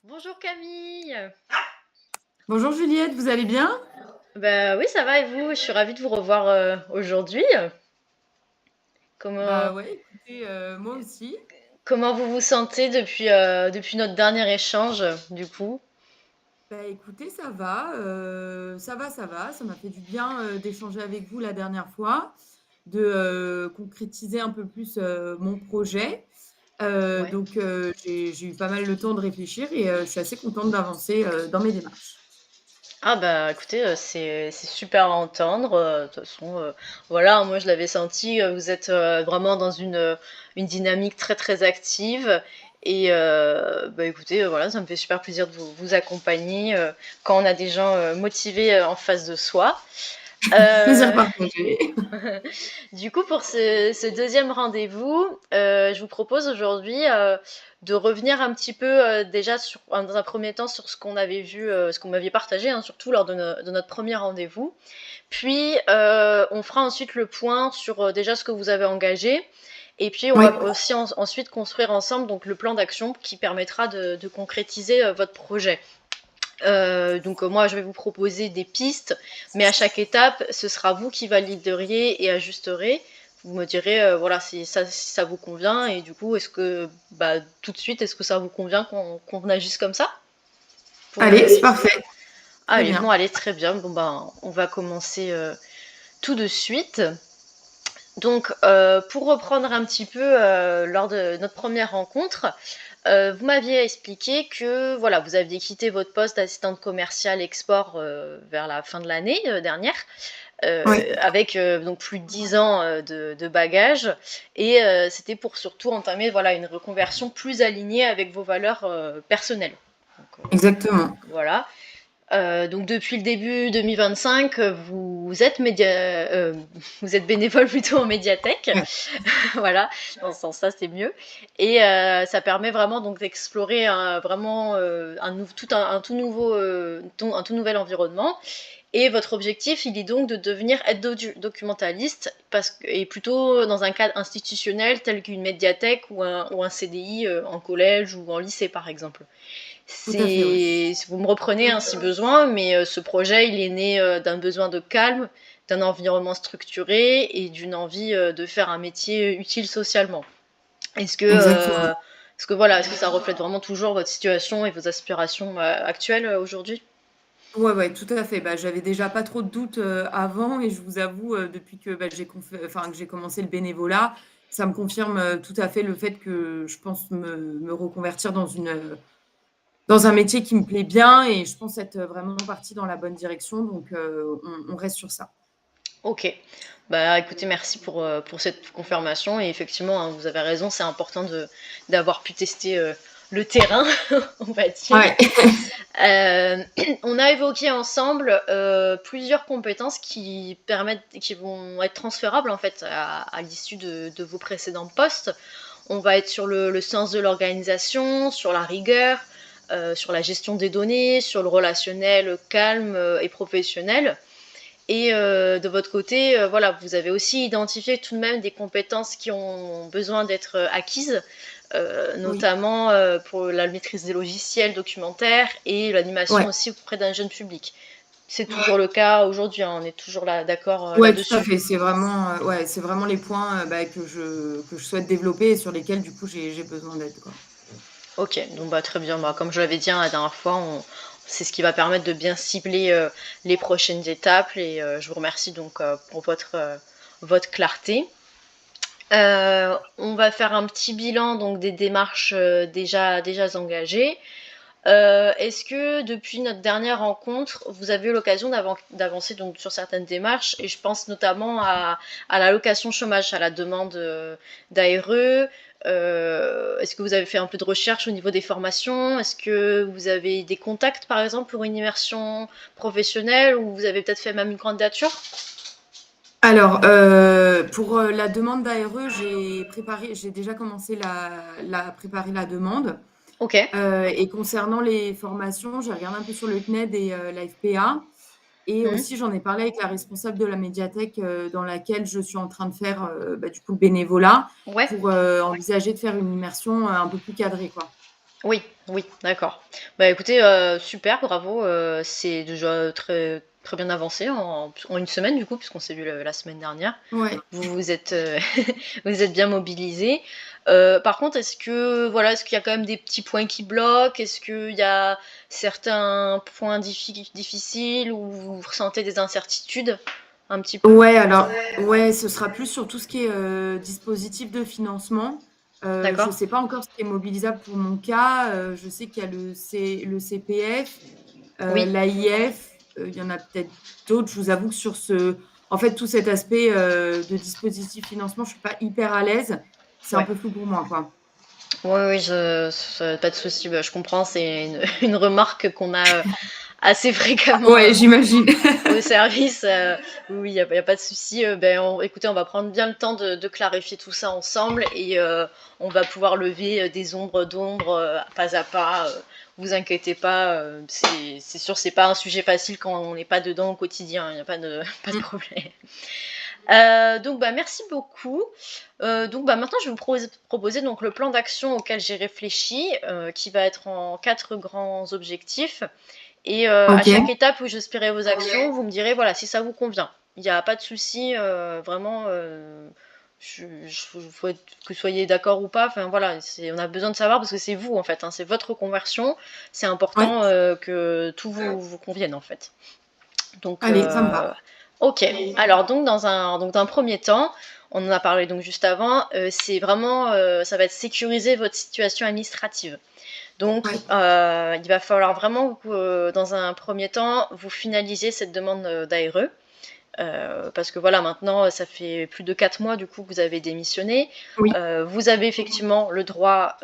Bonjour Camille. Bonjour Juliette, vous allez bien? Bah oui, ça va et vous? Je suis ravie de vous revoir aujourd'hui. Bah Comment ouais, écoutez, moi aussi. comment vous vous sentez depuis notre dernier échange du coup? Bah écoutez, ça va. Ça m'a fait du bien d'échanger avec vous la dernière fois, de concrétiser un peu plus mon projet. Ouais. J'ai eu pas mal le temps de réfléchir et je suis assez contente d'avancer dans mes démarches. Ah bah écoutez, c'est super à entendre. De toute façon, voilà, moi je l'avais senti. Vous êtes vraiment dans une dynamique très très active. Et bah écoutez, voilà, ça me fait super plaisir de vous accompagner quand on a des gens motivés en face de soi. Plaisir Euh, partagé. Du coup, pour ce deuxième rendez-vous, je vous propose aujourd'hui de revenir un petit peu déjà dans un premier temps sur ce qu'on avait vu, ce qu'on m'avait partagé, hein, surtout lors de notre premier rendez-vous. Puis, on fera ensuite le point sur déjà ce que vous avez engagé. Et puis, on Oui, va aussi ensuite construire ensemble donc, le plan d'action qui permettra de concrétiser votre projet. Moi, je vais vous proposer des pistes, mais à chaque étape, ce sera vous qui valideriez et ajusterez. Vous me direz, voilà, si ça vous convient, et du coup, tout de suite, est-ce que ça vous convient qu'on agisse comme ça pour allez, c'est enregistrer? parfait. Très Allez, bon, bien. allez, très bien. Bon, ben, on va commencer tout de suite. Donc, pour reprendre un petit peu lors de notre première rencontre, vous m'aviez expliqué que voilà, vous aviez quitté votre poste d'assistante commerciale export vers la fin de l'année dernière, Oui, avec donc plus de 10 ans de bagages, et c'était pour surtout entamer voilà, une reconversion plus alignée avec vos valeurs personnelles. Donc, exactement. voilà. Donc depuis le début 2025, vous êtes bénévole plutôt en médiathèque. Ouais. Voilà, dans ce sens-là, c'est mieux. Et ça permet vraiment donc d'explorer vraiment un tout nouveau, un tout nouvel environnement. Et votre objectif, il est donc de devenir aide-documentaliste, et plutôt dans un cadre institutionnel tel qu'une médiathèque ou un CDI en collège ou en lycée, par exemple. Tout à fait, oui. Vous me reprenez hein, si besoin, mais ce projet, il est né d'un besoin de calme, d'un environnement structuré et d'une envie de faire un métier utile socialement. Est-ce que, Exactement. euh, est-ce que ça reflète vraiment toujours votre situation et vos aspirations actuelles aujourd'hui? Ouais, ouais, tout à fait. Bah, j'avais déjà pas trop de doutes avant et je vous avoue, depuis que bah, que j'ai commencé le bénévolat, ça me confirme tout à fait le fait que je pense me reconvertir dans un métier qui me plaît bien et je pense être vraiment partie dans la bonne direction. Donc, on reste sur ça. Ok. Bah écoutez, merci pour cette confirmation. Et effectivement, hein, vous avez raison, c'est important d'avoir pu tester le terrain, on va dire. Ouais, Euh, on a évoqué ensemble plusieurs compétences qui vont être transférables en fait à l'issue de vos précédents postes. On va être sur le sens de l'organisation, sur la rigueur, sur la gestion des données, sur le relationnel calme et professionnel. Et de votre côté, voilà, vous avez aussi identifié tout de même des compétences qui ont besoin d'être acquises, oui, notamment pour la maîtrise des logiciels documentaires et l'animation ouais, aussi auprès d'un jeune public. C'est toujours le cas aujourd'hui, hein, on est toujours là, d'accord ouais, tout à là-dessus. fait. C'est vraiment les points bah, que je souhaite développer et sur lesquels, du coup, j'ai besoin d'aide, quoi. Ok, donc bah, très bien. Bah, comme je l'avais dit hein, la dernière fois, c'est ce qui va permettre de bien cibler les prochaines étapes. Et je vous remercie donc pour votre clarté. On va faire un petit bilan donc des démarches déjà engagées. Est-ce que depuis notre dernière rencontre, vous avez eu l'occasion d'avancer donc sur certaines démarches, et je pense notamment à l'allocation chômage, à la demande d'ARE. Est-ce que vous avez fait un peu de recherche au niveau des formations? Est-ce que vous avez des contacts par exemple pour une immersion professionnelle, ou vous avez peut-être fait même une candidature? Alors, pour la demande d'ARE, j'ai déjà commencé préparer la demande. Ok. Et concernant les formations, j'ai regardé un peu sur le CNED et la FPA. Et Mhm. aussi, j'en ai parlé avec la responsable de la médiathèque dans laquelle je suis en train de faire bah, du coup le bénévolat Ouais. pour envisager de faire une immersion un peu plus cadrée, quoi. Oui. Oui, d'accord. Bah, écoutez, super, bravo, c'est déjà très très bien avancé en une semaine du coup, puisqu'on s'est vu la semaine dernière. Ouais. Vous vous êtes, vous êtes bien mobilisés. Par contre, est-ce qu'il y a quand même des petits points qui bloquent? Est-ce qu'il y a certains points difficiles où vous ressentez des incertitudes un petit peu? Ouais, alors, ouais, ce sera plus sur tout ce qui est dispositif de financement. Je D'accord? sais pas encore ce qui est mobilisable pour mon cas. Je sais qu'il y a le CPF, Oui, l'AIF, il y en a peut-être d'autres. Je vous avoue que en fait, tout cet aspect de dispositif financement, je suis pas hyper à l'aise. C'est un ouais. peu flou pour moi, quoi. Oui, oui, pas de souci, bah, je comprends, c'est une une remarque qu'on a, assez fréquemment, Ouais, j'imagine. au service, oui, il y a pas de souci. Écoutez, on va prendre bien le temps de clarifier tout ça ensemble et on va pouvoir lever des ombres d'ombre pas à pas. Vous inquiétez pas, c'est sûr, c'est pas un sujet facile quand on n'est pas dedans au quotidien. Il n'y a pas de, pas de Mm. problème. Donc, bah, merci beaucoup. Donc, bah, maintenant, je vais vous proposer donc le plan d'action auquel j'ai réfléchi, qui va être en quatre grands objectifs. Et à Ok. chaque étape où j'espérais vos actions, vous me direz voilà si ça vous convient. Il n'y a pas de souci, vraiment. Faut que vous soyez d'accord ou pas. Enfin voilà, on a besoin de savoir parce que c'est vous en fait, hein, c'est votre conversion. C'est Ouais. important que tout vous convienne en fait. Donc, Allez, ça me va. ok. Alors donc d'un premier temps, on en a parlé donc juste avant. C'est vraiment, ça va être sécuriser votre situation administrative. Donc, Ouais. il va falloir vraiment que, dans un premier temps, vous finalisiez cette demande d'ARE. Parce que voilà, maintenant, ça fait plus de 4 mois du coup que vous avez démissionné. Oui. Vous avez effectivement le droit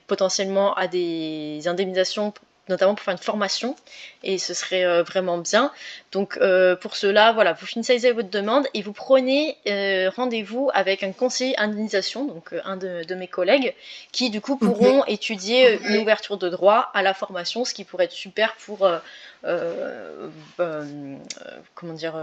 potentiellement à des indemnisations, notamment pour faire une formation, et ce serait vraiment bien. Donc pour cela, voilà, vous finissez votre demande et vous prenez rendez-vous avec un conseiller indemnisation, donc un de mes collègues, qui du coup Ok. pourront étudier une ouverture de droit à la formation, ce qui pourrait être super pour euh, euh, comment dire,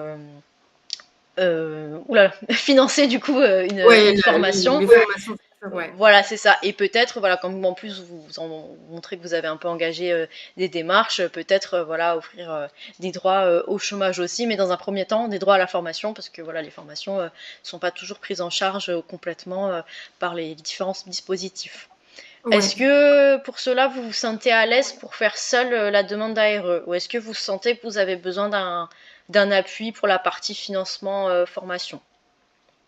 oulala, financer du coup Ouais, une formation. les formations futures, ouais. Voilà, c'est ça. Et peut-être, voilà, comme en plus vous en montrez que vous avez un peu engagé des démarches, peut-être, voilà, offrir des droits au chômage aussi, mais dans un premier temps, des droits à la formation, parce que voilà, les formations sont pas toujours prises en charge complètement par les différents dispositifs. Ouais. Est-ce que pour cela, vous vous sentez à l'aise pour faire seul la demande d'ARE ou est-ce que vous sentez que vous avez besoin d'un appui pour la partie financement formation?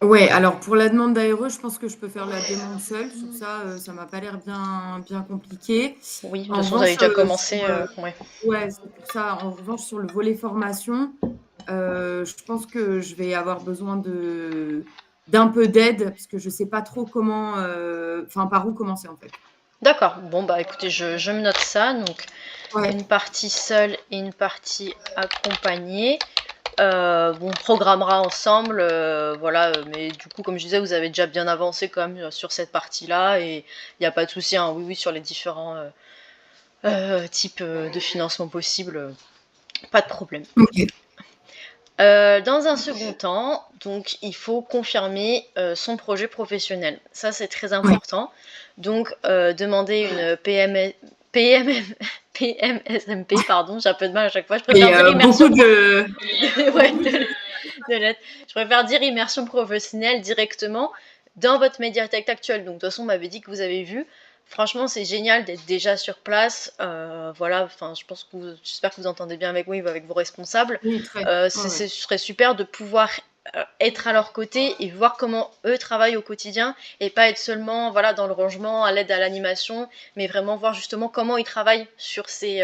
Ouais, alors pour la demande d'ARE, je pense que je peux faire la demande seule. Sur ça, ça m'a pas l'air bien compliqué. Oui, de toute En façon, vous avez revanche, déjà commencé. Ouais. ouais, c'est pour ça. En revanche, sur le volet formation, je pense que je vais avoir besoin d'un peu d'aide parce que je sais pas trop comment, enfin, par où commencer en fait. D'accord. Bon, bah écoutez, je me note ça. Donc, Ouais, une partie seule et une partie accompagnée. Bon, on programmera ensemble, voilà, mais du coup, comme je disais, vous avez déjà bien avancé quand même sur cette partie-là et il n'y a pas de souci, hein, oui, oui, sur les différents types de financement possibles, pas de problème. ok. Dans un second temps, donc il faut confirmer son projet professionnel. Ça, c'est très Ouais. important. Donc, demander une PMM, PMSMP, pardon, j'ai un peu de mal à chaque fois. Je Et préfère dire beaucoup immersion. de... Ouais, de lettres. Je préfère dire immersion professionnelle directement dans votre médiathèque actuelle. Donc, de toute façon, on m'avait dit que vous avez vu. Franchement, c'est génial d'être déjà sur place. Voilà, enfin, j'espère que vous entendez bien avec moi, avec vos responsables. Oui, très. Ouais, ouais. Ce serait super de pouvoir être à leur côté et voir comment eux travaillent au quotidien et pas être seulement voilà dans le rangement, à l'aide à l'animation, mais vraiment voir justement comment ils travaillent sur ces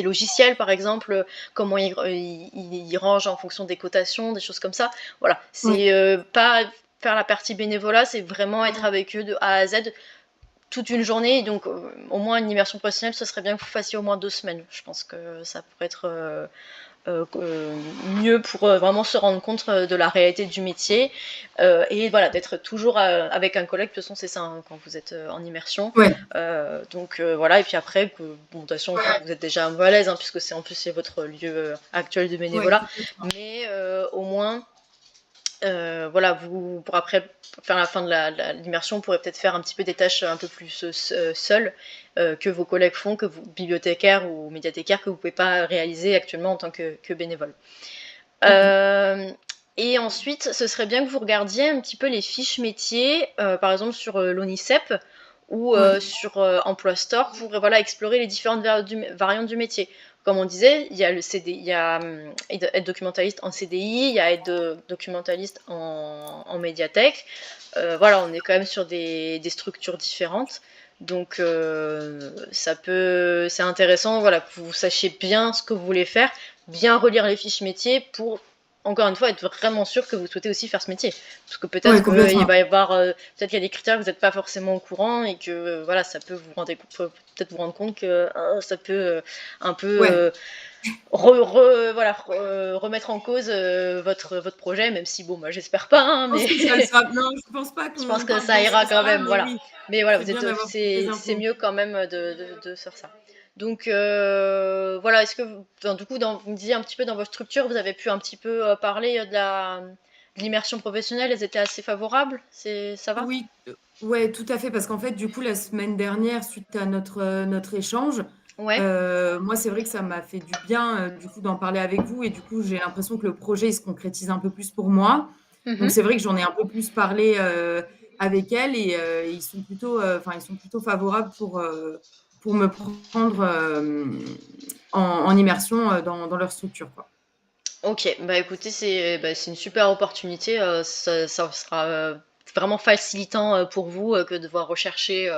logiciels, par exemple, comment ils rangent en fonction des cotations, des choses comme ça. Voilà, Ouais. c'est pas faire la partie bénévolat, c'est vraiment être avec eux de A à Z toute une journée. Et donc, au moins une immersion professionnelle, ce serait bien que vous fassiez au moins 2 semaines. Je pense que ça pourrait être mieux pour vraiment se rendre compte de la réalité du métier et voilà d'être toujours avec un collègue. De toute façon, c'est ça hein, quand vous êtes en immersion. Ouais. Donc voilà, et puis après, bon, de toute façon, vous êtes déjà un peu à l'aise hein, puisque c'est en plus c'est votre lieu actuel de Ouais, bénévolat, complètement. mais au moins voilà, vous pour après faire la fin de l'immersion, vous pourrez peut-être faire un petit peu des tâches un peu plus, seuls, que vos collègues font, que vous bibliothécaires ou médiathécaires, que vous pouvez pas réaliser actuellement en tant que bénévole. OK. Hem Et ensuite, ce serait bien que vous regardiez un petit peu les fiches métiers, par exemple sur, l'ONICEP ou, Ouais. sur, Emploi Store pour, voilà, explorer les différentes variantes du métier. Comme on disait, il y a le CD il y a, aide documentaliste en CDI, il y a aide, documentaliste en médiathèque. Voilà, on est quand même sur des structures différentes. Donc, c'est intéressant, voilà, que vous sachiez bien ce que vous voulez faire, bien relire les fiches métiers pour, encore une fois, être vraiment sûr que vous souhaitez aussi faire ce métier. Parce que Ouais, peut-être qu'il complètement. va y avoir, peut-être qu'il y a des critères que vous n'êtes pas forcément au courant et que, voilà, ça peut peut-être vous rendre compte que, ça peut, un peu, Ouais. voilà, remettre en cause, votre projet, même si bon, moi j'espère pas, hein, Je pense mais que ça le sera non, je pense pas je pense qu'on que parte ça dans ce ira quand sens-là, même, mais voilà. oui, Mais voilà, c'est bien d'avoir toutes les c'est infos. mieux quand même de faire ça. Donc, voilà, est-ce que enfin, du coup, vous me disiez un petit peu dans votre structure, vous avez pu un petit peu parler de l'immersion professionnelle, elles étaient assez favorables, ça va? Oui, ouais, tout à fait, parce qu'en fait, du coup, la semaine dernière, suite à notre échange, Ouais. moi, c'est vrai que ça m'a fait du bien, du coup, d'en parler avec vous et du coup, j'ai l'impression que le projet, il se concrétise un peu plus pour moi. Donc Mhm. c'est vrai que j'en ai un peu plus parlé, avec elles et ils sont plutôt favorables pour me prendre, en immersion, dans leur structure, quoi. Ok, bah écoutez, c'est une super opportunité. Ça sera vraiment facilitant pour vous que de devoir rechercher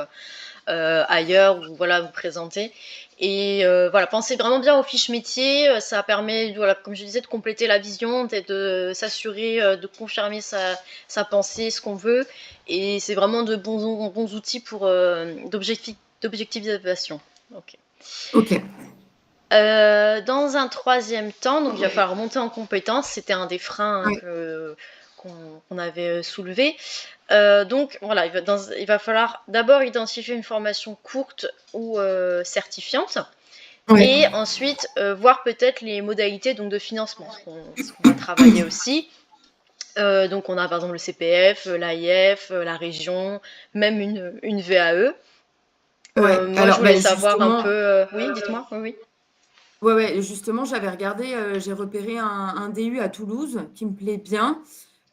ailleurs ou voilà vous présenter. Et voilà, pensez vraiment bien aux fiches métiers. Ça permet, voilà, comme je disais, de compléter la vision, de s'assurer, de confirmer sa pensée, ce qu'on veut. Et c'est vraiment de bons outils pour d'objectivation. Ok. OK. Dans un troisième temps, donc il va falloir monter en compétence. C'était un des freins hein, Ouais, qu'on avait soulevé. Donc voilà, il va falloir d'abord identifier une formation courte ou certifiante, ouais. et ensuite voir peut-être les modalités donc, de financement, ce qu'on va travailler aussi. Donc on a par exemple le CPF, l'AIF, la région, même une VAE. Ouais, Moi je alors, voulais beh, savoir un peu... justement, Oui, dites-moi, oui, oui. ouais, ouais, justement, j'avais regardé, j'ai repéré un DU à Toulouse qui me plaît bien.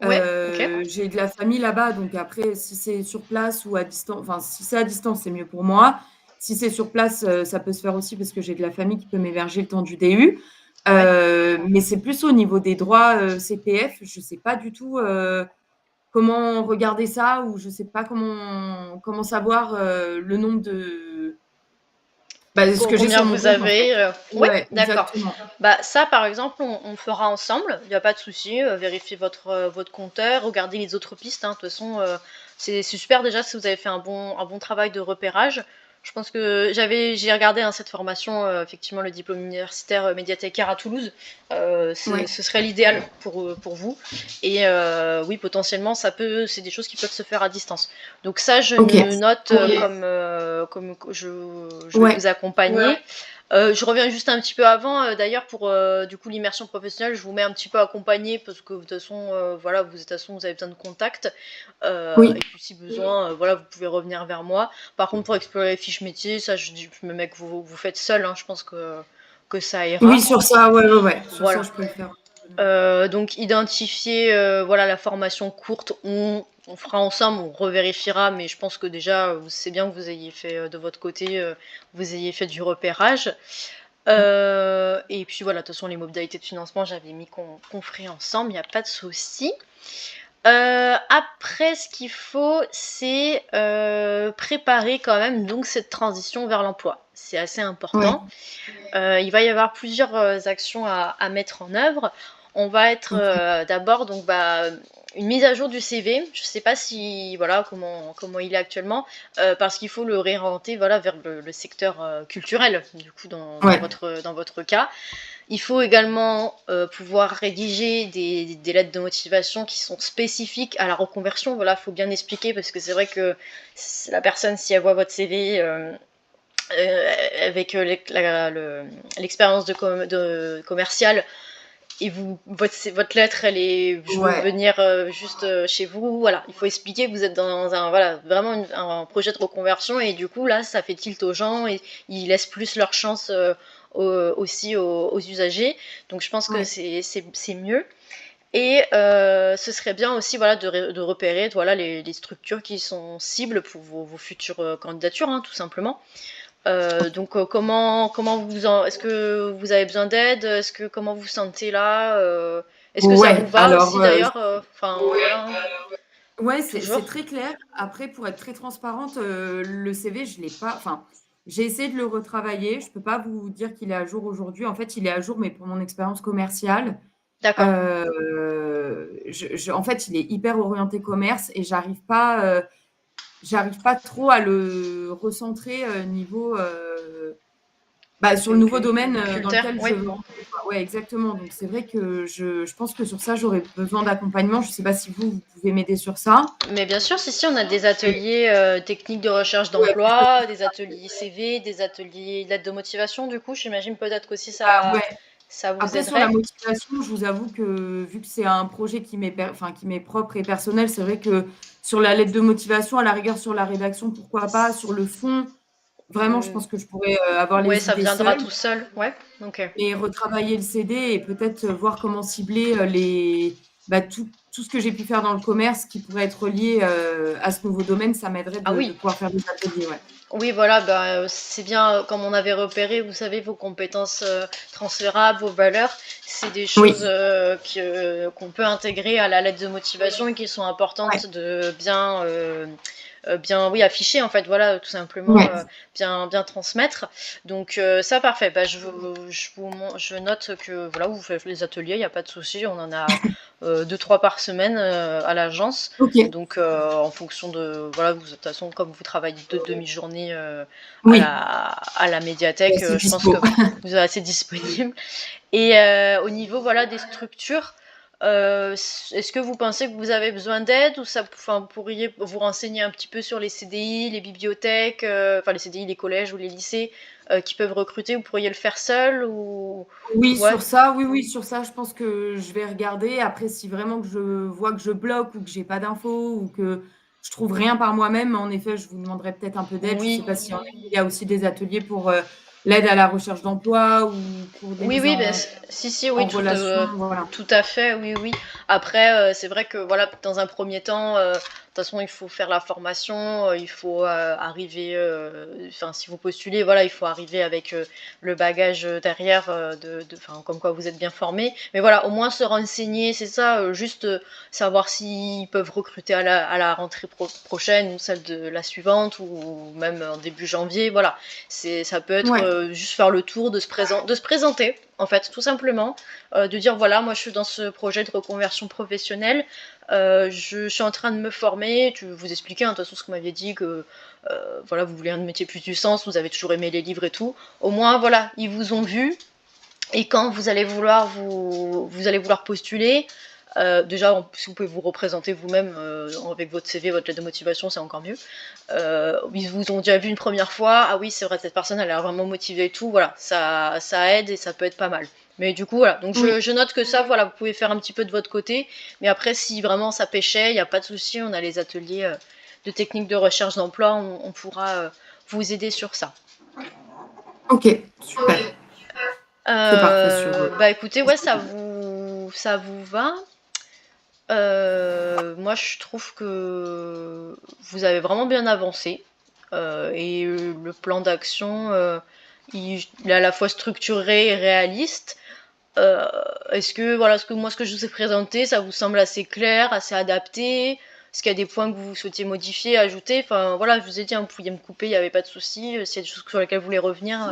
Ouais, ok. J'ai de la famille là-bas, donc après, si c'est sur place ou à distance, enfin, si c'est à distance, c'est mieux pour moi. Si c'est sur place, ça peut se faire aussi parce que j'ai de la famille qui peut m'héberger le temps du DU. Ouais. Mais c'est plus au niveau des droits, CPF. Je sais pas du tout, comment regarder ça ou je sais pas comment savoir, le nombre de ce que j'ai Combien sur mon vous compte, en fait. avez Ouais, Ouais, d'accord. exactement. Bah ça, par exemple, on fera ensemble. Il n'y a pas de souci. Vérifiez votre compteur, regardez les autres pistes, hein. De toute façon, c'est super déjà si vous avez fait un bon travail de repérage. Je pense que j'ai regardé hein, cette formation, effectivement, le diplôme universitaire médiathécaire à Toulouse. Ouais. Ce serait l'idéal pour vous. Et oui, potentiellement, c'est des choses qui peuvent se faire à distance. Donc ça, je OK. me note comme je vais Ouais. vous accompagner. Je reviens juste un petit peu avant, d'ailleurs pour du coup l'immersion professionnelle, je vous mets un petit peu accompagné parce que de toute façon, voilà, de toute façon vous avez besoin de contact. Oui. Et puis si besoin, voilà, vous pouvez revenir vers moi. Par contre, pour explorer les fiches métiers, ça je me mets que vous faites seul, hein, je pense que ça ira. Oui, sur ça, ouais, ouais, ouais. Sur ça, Voilà. je peux le faire. Donc identifier voilà la formation courte, on fera ensemble, on revérifiera, mais je pense que déjà c'est bien que vous ayez fait de votre côté, vous ayez fait du repérage. Ouais. Et puis voilà, de toute façon les modalités de financement, j'avais mis qu'on ferait ensemble, il n'y a pas de souci. Après, ce qu'il faut, c'est préparer quand même donc cette transition vers l'emploi. C'est assez Ouais. important. Il va y avoir plusieurs actions à mettre en œuvre. On va être OK. d'abord donc une mise à jour du CV. Je ne sais pas si voilà comment il est actuellement, parce qu'il faut le réorienter voilà vers le secteur culturel du coup Ouais. dans votre cas. Il faut également pouvoir rédiger des lettres de motivation qui sont spécifiques à la reconversion. Voilà, il faut bien expliquer parce que c'est vrai que la personne, si elle voit votre CV avec l'expérience de commercial, et votre lettre, elle est, je veux Ouais, venir juste chez vous. Voilà, il faut expliquer que vous êtes dans un, voilà, vraiment un projet de reconversion et du coup là, ça fait tilt aux gens et ils laissent plus leur chance aussi aux usagers. Donc je pense que ouais. c'est mieux. Et ce serait bien aussi, voilà, de repérer, voilà, les structures qui sont cibles pour vos futures candidatures, hein, tout simplement. Donc comment est-ce que vous avez besoin d'aide? Est-ce que comment vous vous sentez là? Est-ce que ça vous Ouais, va alors, aussi d'ailleurs? Enfin voilà, hein, ouais, c'est toujours. très clair. Après, pour être très transparente, le CV, je l'ai pas. Enfin, j'ai essayé de le retravailler. Je peux pas vous dire qu'il est à jour aujourd'hui. En fait, il est à jour, mais pour mon expérience commerciale. D'accord. En fait, il est hyper orienté commerce et j'arrive pas trop à le recentrer niveau bah, sur Ok, le nouveau ok. domaine dans Culture, lequel oui. je veux rentrer, quoi. Ouais, exactement. Donc, c'est vrai que je pense que sur ça, j'aurais besoin d'accompagnement. Je sais pas si vous pouvez m'aider sur ça. Mais bien sûr, si, on a des Et ateliers techniques de recherche ouais, d'emploi, des ateliers CV, des ateliers d'aide de motivation, du coup, j'imagine peut-être qu'aussi bah, ça, ouais. ça vous Après, sur la aiderait. motivation, je vous avoue que vu que c'est un projet enfin, qui m'est propre et personnel, c'est vrai que sur la lettre de motivation, à la rigueur, sur la rédaction, pourquoi pas. Sur le fond, vraiment, je Hmm, pense que je pourrais avoir ouais, les ça idées viendra seule tout seul. Ouais, ok. et retravailler le CD et peut-être voir comment cibler bah, tout ce que j'ai pu faire dans le commerce qui pourrait être lié à ce nouveau domaine. Ça m'aiderait Ah de oui, pouvoir faire des ateliers. Ouais. oui, voilà, ben, c'est bien, comme on avait repéré, vous savez, vos compétences transférables, vos valeurs, c'est des choses Oui, qu'on peut intégrer à la lettre de motivation et qui sont ouais, importantes de bien, bien, oui, afficher, en fait, voilà, tout simplement, ouais. bien transmettre. Donc, ça, parfait. Bah, je note que, voilà, vous faites les ateliers, il n'y a pas de souci, on en a 2, 3 par semaine à l'agence. Ok, Donc, en fonction de, voilà, de toute façon, comme vous travaillez 2 demi-journées oui, à la médiathèque, c'est je pense que dispo. vous êtes assez disponible. Et au niveau, voilà, des structures, est-ce que vous pensez que vous avez besoin d'aide ou ça, enfin, vous pourriez vous renseigner un petit peu sur les CDI, les bibliothèques, enfin les CDI, les collèges ou les lycées qui peuvent recruter, vous pourriez le faire seul ou Oui, ouais. sur ça, oui, oui, sur ça, je pense que je vais regarder. Après, si vraiment que je vois que je bloque ou que j'ai pas d'infos ou que je trouve rien par moi-même, en effet, je vous demanderai peut-être un peu d'aide. Je sais Oui, pas s'il y en a, il y a aussi des ateliers pour l'aide à la recherche d'emploi ou pour des oui, mises oui, si, si, oui, en relation, voilà. tout à fait, oui, oui. Après, c'est vrai que voilà, dans un premier temps, de toute façon, il faut faire la formation, il faut arriver, enfin, si vous postulez, voilà, il faut arriver avec le bagage derrière, enfin, comme quoi vous êtes bien formé. Mais voilà, au moins se renseigner, c'est ça, juste savoir s'ils peuvent recruter à la rentrée prochaine ou celle de la suivante ou même en début janvier, voilà. Ça peut être Ouais, juste faire le tour, de se présenter, en fait, tout simplement, de dire voilà, moi je suis dans ce projet de reconversion professionnelle, je suis en train de me former, tu vous expliquer, hein, de toute façon, ce que vous m'aviez dit, que voilà, vous voulez un métier plus du sens, vous avez toujours aimé les livres et tout. Au moins, voilà, ils vous ont vu, et quand vous allez vouloir postuler, déjà, si vous pouvez vous représenter vous-même avec votre CV, votre lettre de motivation, c'est encore mieux. Ils vous ont déjà vu une première fois, ah oui, c'est vrai, cette personne, elle a l'air vraiment motivée et tout, voilà, ça aide et ça peut être pas mal. Mais du coup, voilà, donc oui, je note que ça, voilà, vous pouvez faire un petit peu de votre côté, mais après, si vraiment ça pêchait, il n'y a pas de souci, on a les ateliers de techniques de recherche d'emploi, on pourra vous aider sur ça. ok, super. C'est parfait sur. Bah écoutez, ouais, ça vous va. Moi, je trouve que vous avez vraiment bien avancé. Et le plan d'action, il est à la fois structuré et réaliste. Euh, Est-ce que, voilà, ce que je vous ai présenté, ça vous semble assez clair, assez adapté? Est-ce qu'il y a des points que vous souhaitiez modifier, ajouter? Enfin, voilà, je vous ai dit, hein, vous pouviez me couper, il n'y avait pas de souci. S'il y a des choses sur lesquelles vous voulez revenir,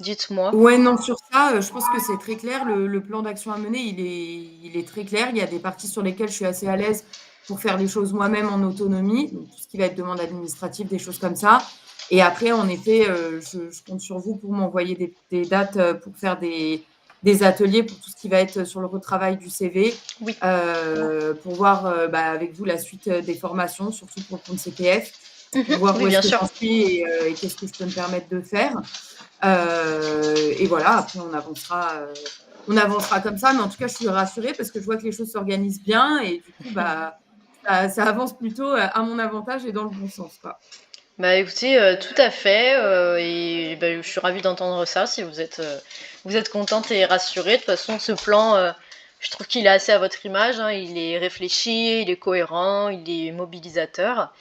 dites-moi. Ouais, non, sur ça, je pense que c'est très clair. Le plan d'action à mener, il est très clair. Il y a des parties sur lesquelles je suis assez à l'aise pour faire les choses moi-même en autonomie, donc tout ce qui va être demande administrative, des choses comme ça. Et après, en effet, je compte sur vous pour m'envoyer des dates pour faire des ateliers pour tout ce qui va être sur le retravail du CV, Oui. pour voir bah, avec vous la suite des formations, surtout pour le compte CPF, Mhm. pour voir Oui, où est-ce bien que sûr. j'en suis et qu'est-ce que je peux me permettre de faire. Et voilà, après, on avancera on avancera comme ça. Mais en tout cas, je suis rassurée parce que je vois que les choses s'organisent bien et du coup, bah, ça avance plutôt à mon avantage et dans le bon sens, quoi. Bah écoutez, tout à fait, et bah, je suis ravie d'entendre ça si vous êtes contente et rassurée. De toute façon, ce plan, je trouve qu'il est assez à votre image, hein. Il est réfléchi, il est cohérent, il est mobilisateur.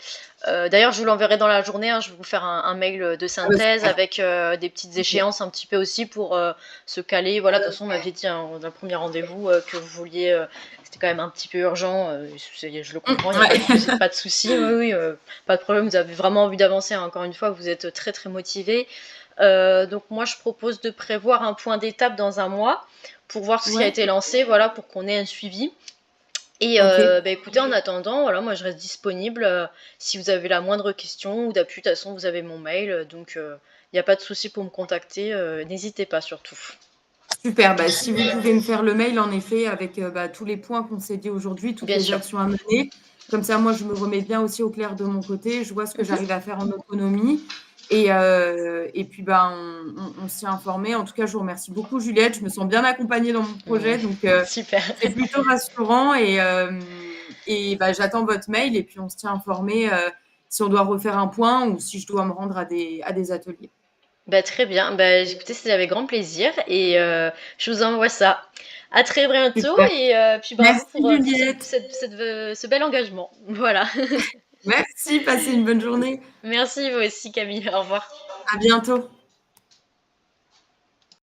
D'ailleurs, je vous l'enverrai dans la journée, hein. Je vais vous faire un mail de Ah bah, synthèse super. avec des petites OK. échéances un petit peu aussi pour se caler. Voilà, de toute façon, on m'avait dit hein, dans le premier rendez-vous que vous vouliez, c'était quand même un petit peu urgent. Je le comprends, il n'y a Ouais. pas de souci. Oui, oui, pas de problème. Vous avez vraiment envie d'avancer, hein. Encore une fois, vous êtes très très motivé. Donc moi, je propose de prévoir un point d'étape dans un mois pour voir ce qui a Ouais, été lancé, voilà, pour qu'on ait un suivi. Et OK. bah, écoutez, en attendant, voilà, moi je reste disponible, si vous avez la moindre question ou d'appui, de toute façon vous avez mon mail, donc il y a pas de souci pour me contacter, n'hésitez pas surtout. Super, bah, si vous pouvez me faire le mail en effet avec, bah, tous les points qu'on s'est dit aujourd'hui, toutes Bien les sûr. actions à mener. Comme ça, moi, je me remets bien aussi au clair de mon côté. Je vois ce que Mmh. j'arrive à faire en autonomie et puis, bah, on s'y tient informé. En tout cas, je vous remercie beaucoup Juliette. Je me sens bien accompagnée dans mon projet, donc Super. c'est plutôt rassurant et bah, j'attends votre mail et puis on se tient informé, si on doit refaire un point ou si je dois me rendre à des ateliers. Bah, très bien, bah, écoutez, c'était avec grand plaisir et je vous envoie ça. À très bientôt Super. et puis bravo Merci pour Juliette. ce bel engagement. Voilà. Merci, passez une bonne journée. Merci, vous aussi Camille, au revoir. À bientôt.